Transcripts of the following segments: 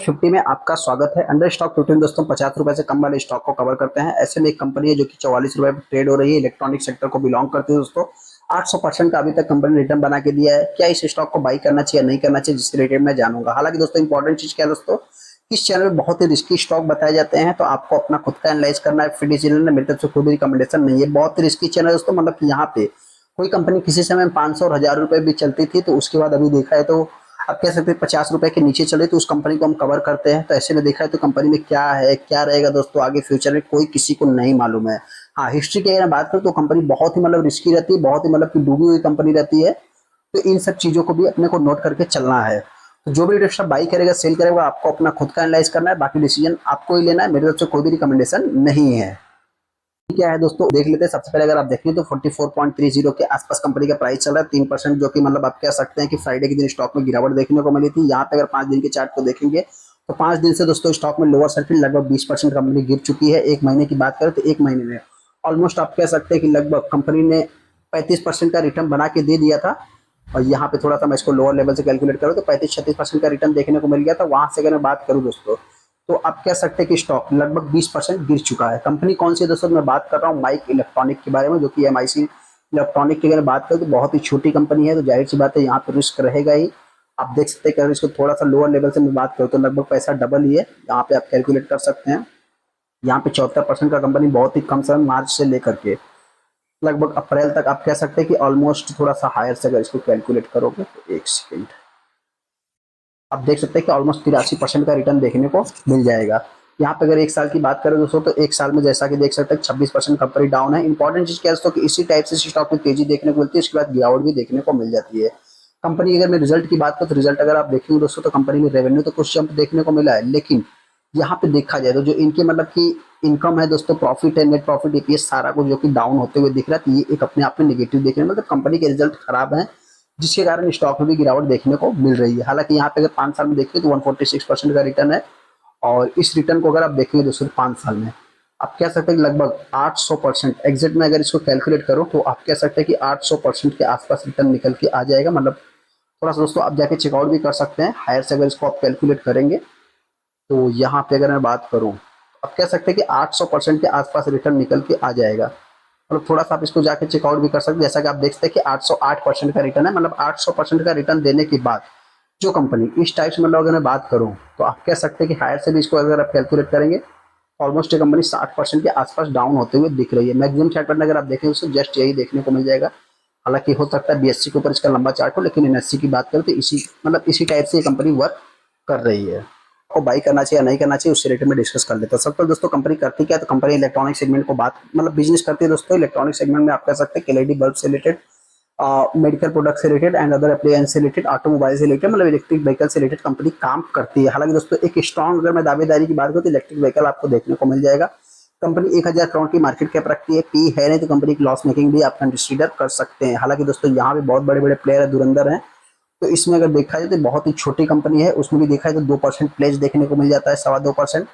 50 में आपका स्वागत है। अंडर स्टॉक 15 दोस्तों 50 रुपए से कम वाले स्टॉक को कवर करते हैं। ऐसे में एक कंपनी है जो कि 44 रुपए पर ट्रेड हो रही है, इलेक्ट्रॉनिक सेक्टर को बिलोंग करती है दोस्तों। 800% का अभी तक कंपनी ने रिटर्न बना के दिया है। क्या इस स्टॉक को बाई करना चाहिए नहीं करना चाहिए, जिससे रिलेटेड मैं जानूंगा। हालांकि दोस्तों इंपॉर्टेंट चीज क्या है दोस्तों, इस चैनल में बहुत ही रिस्की स्टॉक बताए जाते हैं, तो आपको अपना खुद का एनालाइज करना है। फिर चैनल में मेरी तरफ से कोई भी रिकमेंडेशन नहीं है, बहुत ही रिस्की चैनल है दोस्तों। मतलब कि यहाँ पे कोई कंपनी किसी समय 500 और 1000 रुपए भी चलती थी, तो उसके बाद अभी देखा है तो आप कह सकते हैं 50 रुपए के नीचे चले तो उस कंपनी को हम कवर करते हैं। तो ऐसे में देखा है तो कंपनी में क्या है क्या रहेगा दोस्तों आगे फ्यूचर में, कोई किसी को नहीं मालूम है। हाँ, हिस्ट्री की अगर बात करें तो कंपनी बहुत ही मतलब रिस्की रहती है, बहुत ही मतलब कि डूबी हुई कंपनी रहती है। तो इन सब चीजों को भी अपने को नोट करके चलना है। तो जो भी इंटरेस्ट बाई करेगा सेल करेगा आपको अपना खुद का एनालाइज करना है, बाकी डिसीजन आपको ही लेना है। मेरी तरफ से कोई भी रिकमेंडेशन नहीं है। क्या है दोस्तों देख लेते हैं। सबसे पहले अगर आप देखें तो 44.30 के आसपास कंपनी का प्राइस चल रहा है, 3%, जो कि मतलब आप कह सकते हैं कि फ्राइडे के दिन स्टॉक में गिरावट देखने को मिली थी। यहाँ पे अगर 5 दिन के चार्ट को देखेंगे तो 5 दिन से दोस्तों स्टॉक में लोअर सर्किट लगभग 20% कंपनी गिर चुकी है। एक महीने की बात करें तो एक महीने में ऑलमोस्ट आप कह सकते हैं कि लगभग कंपनी ने 35% का रिटर्न बना के दे दिया था। और यहाँ पे थोड़ा सा मैं इसको लोअर लेवल से कैलकुलेट करूँ तो 35-36% का रिटर्न देखने को मिल गया था। वहां से अगर मैं बात करूँ दोस्तों तो आप कह सकते हैं कि स्टॉक लगभग 20% गिर चुका है। कंपनी कौन सी है दोस्तों, मैं बात कर रहा हूँ माइक इलेक्ट्रॉनिक के बारे में, जो कि एमआईसी इलेक्ट्रॉनिक की अगर बात करें तो बहुत ही छोटी कंपनी है। तो जाहिर सी बात है यहाँ पे रिस्क रहेगा ही। आप देख सकते हैं कि अगर इसको थोड़ा सा लोअर लेवल से मैं बात करूँ तो लगभग पैसा डबल ही है। यहाँ पे आप कैलकुलेट कर सकते हैं। यहाँ पे 74% का कंपनी बहुत ही कम समय मार्च से लेकर के लगभग अप्रैल तक आप कह सकते हैं कि ऑलमोस्ट थोड़ा सा हायर से अगर इसको कैलकुलेट करोगे तो एक सेकेंड आप देख सकते हैं कि ऑलमोस्ट 83% का रिटर्न देखने को मिल जाएगा। यहाँ पे अगर एक साल की बात करें दोस्तों तो एक साल में जैसा कि देख सकते हैं 26% कंपनी डाउन है। इंपॉर्टेंट चीज क्या है दोस्तों कि इसी टाइप से स्टॉक में तेजी देखने को मिलती है, उसके बाद गिरावट भी देखने को मिल जाती है। कंपनी अगर मैं रिजल्ट की बात करूँ तो रिजल्ट अगर आप देखेंगे दोस्तों तो कंपनी में रेवेन्यू तो कुछ जंप देखने को मिला है, लेकिन यहाँ पे देखा जाए तो जो इनके मतलब की इनकम है दोस्तों, प्रॉफिट है, नेट प्रॉफिट, ईपीएस, सारा कुछ जो कि डाउन होते हुए दिख रहा है। तो ये एक अपने आप में नेगेटिव देखने मतलब कंपनी के रिजल्ट खराब है, जिसके कारण स्टॉक में भी गिरावट देखने को मिल रही है। हालांकि यहाँ पे अगर 5 साल में देखिए तो 146% का रिटर्न है। और इस रिटर्न को अगर आप देखेंगे दोस्तों 5 साल में आप कह सकते हैं कि लगभग 800% एग्जिट में अगर इसको कैलकुलेट करो तो आप कह सकते हैं कि 800% के आसपास रिटर्न निकल के आ जाएगा। मतलब थोड़ा सा दोस्तों आप जाके चेकआउट भी कर सकते हैं हायर से, अगर इसको आप कैलकुलेट करेंगे तो यहाँ पे अगर मैं बात करूँ तो आप कह सकते हैं कि 800% के आसपास रिटर्न निकल के आ जाएगा। मतलब थोड़ा सा आप इसको जाके चेकआउट भी कर सकते हैं। जैसा कि आप देख सकते हैं कि 808% का रिटर्न है। मतलब 800% का रिटर्न देने के बाद जो कंपनी इस टाइप से, मतलब अगर मैं बात करूं तो आप कह सकते हैं कि हायर से भी इसको अगर आप कैलकुलेट करेंगे ऑलमोस्ट ये कंपनी 60% के आसपास डाउन होते हुए दिख रही है। मैक्सिमम चार्ट पैटर्न अगर आप देखें तो जस्ट यही देखने को मिल जाएगा। हालांकि हो सकता है बीएससी के ऊपर इसका लंबा चार्ट हो, लेकिन एनएससी की बात करें तो इसी टाइप से ये कंपनी वर्क कर रही है। को बाई करना चाहिए या नहीं करना चाहिए उससे रिलेटेड में डिस्कस कर लेते हैं। सबसे दोस्तों कंपनी करती क्या है, तो कंपनी इलेक्ट्रॉनिक सेगमेंट को बात मतलब बिजनेस करती है दोस्तों। इलेक्ट्रॉनिक सेगमेंट में आप कह सकते हैं कि एलईडी बल्ब से रिलेटेड, मेडिकल प्रोडक्ट से रिलेटेड एंड अदर अप्लायंस से रिलेटेड, ऑटोमोबाइल से रिलेटेड, मतलब इलेक्ट्रिक व्हीकल से रिलेटेड कंपनी काम करती है। हालांकि दोस्तों एक स्ट्रॉन्ग अगर मैं दावेदारी की बात करूँ तो इलेक्ट्रिक व्हीकल आपको देखने को मिल जाएगा। कंपनी 1000 करोड़ की मार्केट कैप रखती है, पी है नहीं तो कंपनी की लॉस मेकिंग भी आप कंसिडर कर सकते हैं। हालांकि दोस्तों यहाँ पे बहुत बड़े बड़े प्लेयर है, धुरंधर हैं। तो इसमें अगर देखा जाए तो बहुत ही छोटी कंपनी है, उसमें भी देखा जाए तो 2% प्लेज देखने को मिल जाता है, 2.25%।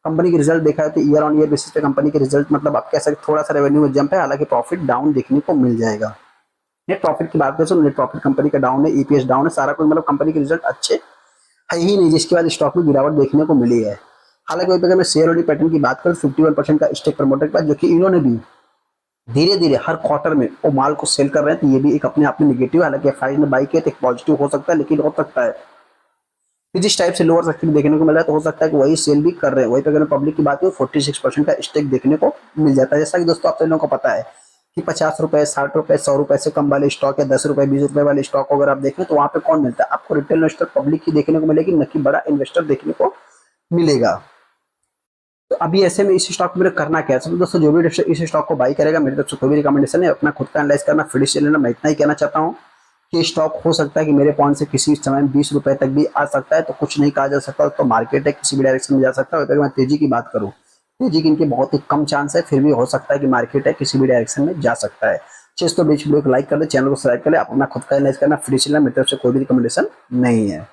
कंपनी की रिजल्ट देखा है तो ईयर ऑन ईयर बेसिस पे कंपनी के रिजल्ट मतलब आप कह सकते थोड़ा सा रेवेन्यू में जंप है, हालांकि प्रॉफिट डाउन देखने को मिल जाएगा। नेट प्रॉफिट की बात करें तो नेट प्रॉफिट कंपनी का डाउन है, ईपीएस डाउन है, सारा कुछ मतलब कंपनी के रिजल्ट अच्छे है ही नहीं, जिसके बाद स्टॉक में गिरावट देखने को मिली है। हालांकि वहीं पे अगर मैं शेयर होल्डिंग पैटर्न की बात करूँ 51% का स्टेक प्रमोटर के पास, जो कि इन्होंने भी धीरे धीरे हर क्वार्टर में वो माल को सेल कर रहे हैं। तो ये भी एक अपने आप में निगेटिव है। हालांकि एफआई ने बाई किया तो एक पॉजिटिव हो सकता है, लेकिन हो सकता है कि जिस टाइप से लोअर सर्किट देखने को मिल रहा है तो हो सकता है कि वही सेल भी कर रहे हैं। वहीं पे अगर पब्लिक की बात करूँ 46% का स्टेक देखने को मिल जाता है। जैसा कि दोस्तों आप सभी लोगों को पता है कि 50 रुपए, 60 रुपए, 100 रुपए से कम वाले स्टॉक या 10 रुपए, 20 रुपए वाले स्टॉक को अगर आप देखें तो वहां पे कौन मिलता है आपको, रिटेल इन्वेस्टर पब्लिक ही देखने को मिलेगी, न कि बड़ा इन्वेस्टर देखने को मिलेगा। तो अभी ऐसे में इस स्टॉक में करना क्या है, तो दोस्तों जो भी इस स्टॉक को बाई करेगा मेरी तरफ से कोई भी रिकमेंडेशन है, अपना खुद का एनालाइज करना, फिर से लेना। मैं इतना ही कहना चाहता हूँ कि स्टॉक हो सकता है कि मेरे पॉइंट से किसी समय 20 रुपए तक भी आ सकता है, तो कुछ नहीं कहा जा सकता। तो मार्केट है, किसी भी डायरेक्शन में जा सकता है। अगर मैं तेजी की बात करूँ, तेजी की इनकी बहुत ही कम चांस है, फिर भी हो सकता है कि मार्केट है किसी भी डायरेक्शन में जा सकता है। चीज तो बीच वीडियो को लाइक कर दे, चैनल को सब्सक्राइब कर ले, अपना खुद का एनालाइज करना, फिर से लेना। मेरी तरफ से कोई भी रिकमेंडेशन नहीं है।